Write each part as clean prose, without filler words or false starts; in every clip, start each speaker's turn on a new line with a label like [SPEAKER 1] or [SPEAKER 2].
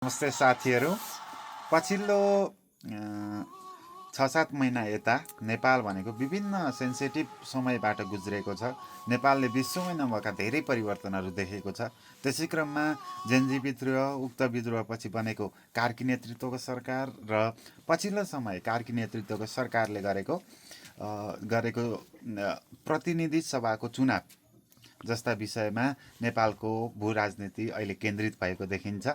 [SPEAKER 1] नमस्ते साथीहरू। पछिल्लो 6-7 महिना यता नेपाल भनेको विभिन्न सेन्सिटिभ समयबाट गुज्रेको छ। नेपालले विश्वमै नभएका धेरै परिवर्तनहरू देखेको छ। त्यसै क्रममा जेनजी विद्रोह, उक्त विद्रोहपछि बनेको कार्की नेतृत्वको सरकार र पछिल्लो समय कार्की नेतृत्वको सरकारले गरेको प्रतिनिधि सभाको चुनाव जस्ता विषयमा नेपालको भू राजनीति अहिले केन्द्रित भएको देखिन्छ।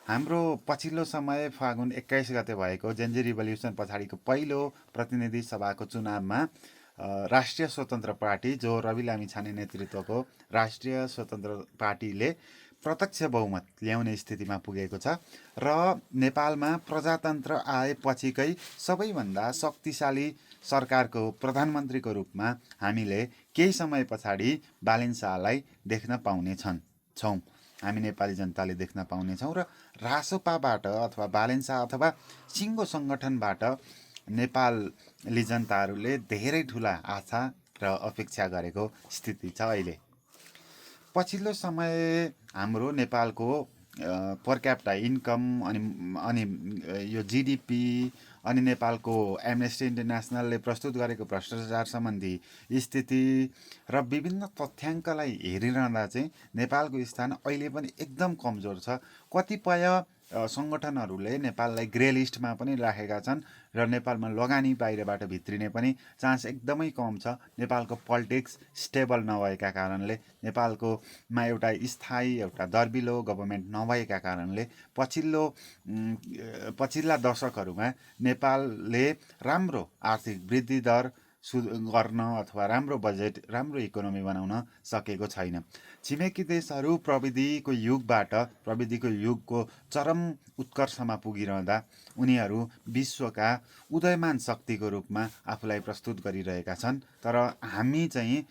[SPEAKER 1] हाम्रो पछिल्लो समय फागुन 21 गते भएको जेनजी रिभोल्युसन पछाडिको पहिलो प्रतिनिधि सभाको चुनावमा राष्ट्रिय स्वतन्त्र पार्टी, जो रवि लामिछाने नेतृत्वको राष्ट्रिय स्वतन्त्र पार्टीले प्रत्यक्ष बहुमत ल्याउने स्थितिमा पुगेको छ र नेपालमा प्रजातन्त्र आएपछिकै सबैभन्दा शक्तिशाली सरकारको प्रधानमन्त्रीको रूपमा हामीले केही समय पछाडि बालेन शाहलाई देख्न पाउनेछौँ। हामी नेपाली जनताले देख्न पाउनेछौँ र रासोपाबाट अथवा बालेन शाह अथवा सिङ्गो सङ्गठनबाट नेपाली जनताहरूले धेरै ठुला आशा र अपेक्षा गरेको स्थिति छ अहिले। पछिल्लो समय हाम्रो नेपालको पर क्यापिटा इन्कम अनि यो जिडिपी अनि नेपालको एमनेस्टी इन्टरनेसनलले प्रस्तुत गरेको भ्रष्टाचार सम्बन्धी स्थिति र विभिन्न तथ्याङ्कलाई हेरिरहँदा चाहिँ नेपालको स्थान अहिले पनि एकदम कमजोर छ। कतिपय सङ्गठनहरूले नेपाललाई ग्रे लिस्टमा पनि राखेका छन् र नेपालमा लगानी बाहिरबाट भित्रिने पनि चान्स एकदमै कम छ। नेपालको पोलिटिक्स स्टेबल नभएका कारणले, नेपालकोमा एउटा स्थायी एउटा दर्बिलो गभर्मेन्ट नभएका कारणले पछिल्ला दशकहरूमा नेपालले राम्रो आर्थिक वृद्धि दर गर्न अथवा राम्रो बजेट, राम्रो इकोनोमी बनाउन सकेको छैन। छिमेकी देशहरू प्रविधिको युगको चरम उत्कर्षमा पुगिरहँदा उनीहरू विश्वका उदयमान शक्तिको रूपमा आफूलाई प्रस्तुत गरिरहेका छन्। तर हामी चाहिँ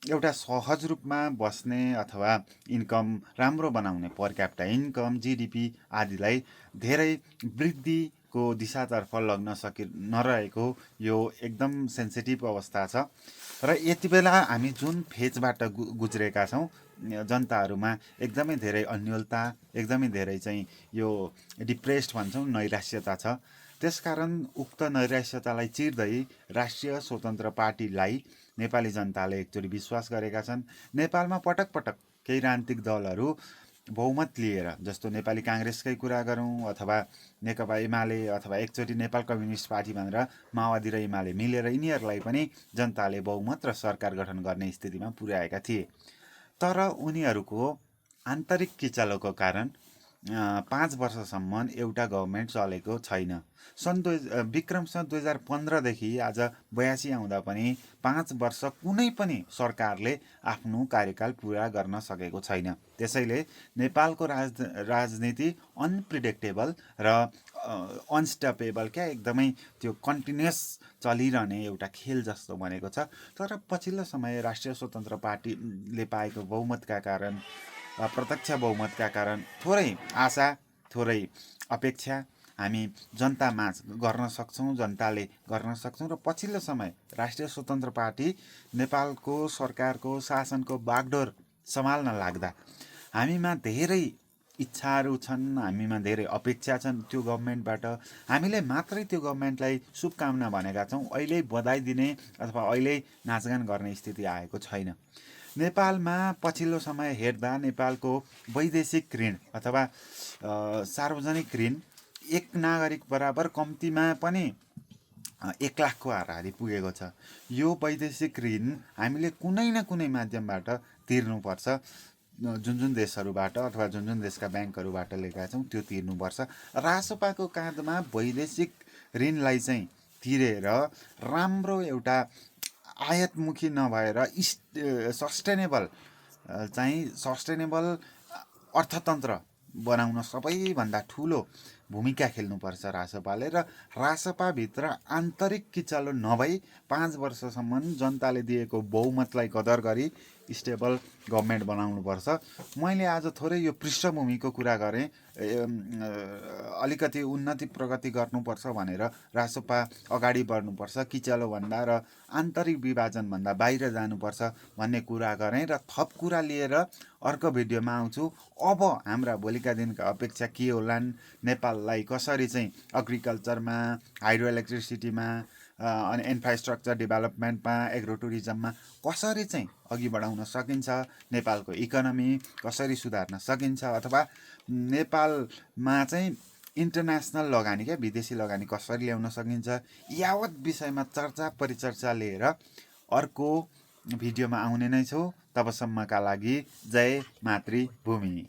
[SPEAKER 1] एउटा सहज रूपमा बस्ने अथवा इन्कम राम्रो बनाउने, पर क्यापिटा इन्कम, जिडिपी आदिलाई धेरै वृद्धिको दिशातर्फ लग्न नरहेको यो एकदम सेन्सिटिभ अवस्था छ। र यति बेला हामी जुन फेजबाट गुज्रेका छौँ, जनताहरूमा एकदमै धेरै अन्योलता, एकदमै धेरै चाहिँ यो डिप्रेस्ड भन्छौँ, नैराश्यता छ। त्यसकारण उक्त नैराश्यतालाई चिर्दै राष्ट्रिय स्वतन्त्र पार्टीलाई नेपाली जनताले एकचोटि विश्वास गरेका छन्। नेपालमा पटक पटक केही राजनीतिक दलहरू बहुमत लिएर, जस्तो नेपाली काङ्ग्रेसकै कुरा गरौँ अथवा नेकपा एमाले अथवा एकचोटि नेपाल कम्युनिस्ट पार्टी भनेर माओवादी र एमाले मिलेर यिनीहरूलाई पनि जनताले बहुमत र सरकार गठन गर्ने स्थितिमा पुर्याएका थिए। तर उनीहरूको आन्तरिक किचलोको कारण 5 वर्षसम्म एउटा गभर्मेन्ट चलेको छैन। विक्रम सन् 2015देखि आज 82 आउँदा पनि 5 वर्ष कुनै पनि सरकारले आफ्नो कार्यकाल पुरा गर्न सकेको छैन। त्यसैले नेपालको राजनीति अनप्रिडिक्टेबल र अनस्टपेबल, एकदमै त्यो कन्टिन्युस चलिरहने एउटा खेल जस्तो बनेको छ। तर पछिल्लो समय राष्ट्रिय स्वतन्त्र पार्टीले पाएको बहुमतका कारण, प्रत्यक्ष बहुमतका कारण थोरै आशा, थोरै अपेक्षा हामी जनतामाझ गर्न सक्छौँ, जनताले गर्न सक्छौँ। र पछिल्लो समय राष्ट्रिय स्वतन्त्र पार्टी नेपालको सरकारको शासनको बागडोर सम्हाल्न लाग्दा हामीमा धेरै इच्छाहरू छन्, हामीमा धेरै अपेक्षा छन् त्यो गभर्मेन्टबाट। हामीले मात्रै त्यो गभर्मेन्टलाई शुभकामना भनेका छौँ, अहिले बधाई दिने अथवा अहिले नाचगान गर्ने स्थिति आएको छैन। नेपालमा पछिल्लो समय हेर्दा नेपालको वैदेशिक ऋण अथवा सार्वजनिक ऋण एक नागरिक बराबर कम्तीमा पनि 1 लाखको हाराहारी पुगेको छ। यो वैदेशिक ऋण हामीले कुनै न कुनै माध्यमबाट तिर्नुपर्छ। जुन देशहरूबाट अथवा जुन देशका ब्याङ्कहरूबाट लिएका छौँ त्यो तिर्नुपर्छ। रासोपाको काँधमा वैदेशिक ऋणलाई चाहिँ तिरेर राम्रो एउटा आयातमुखी नभएर सस्टेनेबल अर्थतन्त्र बनाउन सबैभन्दा ठुलो भूमिका खेल्नुपर्छ रासोपाले। र रासोपाभित्र आन्तरिक किचलो नभई 5 वर्षसम्म जनताले दिएको बहुमतलाई कदर गरी स्टेबल गभर्मेन्ट बनाउनुपर्छ। मैले आज थोरै यो पृष्ठभूमिको कुरा गरेँ। अलिकति उन्नति प्रगति गर्नुपर्छ भनेर रासोपा अगाडि बढ्नुपर्छ, किचलोभन्दा र आन्तरिक विभाजनभन्दा बाहिर जानुपर्छ भन्ने कुरा गरेँ र थप कुरा लिएर अर्को भिडियोमा आउँछु। अब हाम्रा भोलिका दिनका अपेक्षा के होलान्, नेपाललाई कसरी चाहिँ एग्रिकल्चरमा, हाइड्रो इलेक्ट्रिसिटीमा, अनि इन्फ्रास्ट्रक्चर डेभलपमेन्टमा, एग्रो टुरिज्ममा कसरी चाहिँ अघि बढाउन सकिन्छ, नेपालको इकोनोमी कसरी सुधार्न सकिन्छ, अथवा नेपालमा चाहिँ इन्टरनेसनल लगानी क्या विदेशी लगानी कसरी ल्याउन सकिन्छ, यावत विषयमा चर्चा परिचर्चा लिएर अर्को भिडियोमा आउने नै छु। तबसम्मका लागि जय मातृभूमि।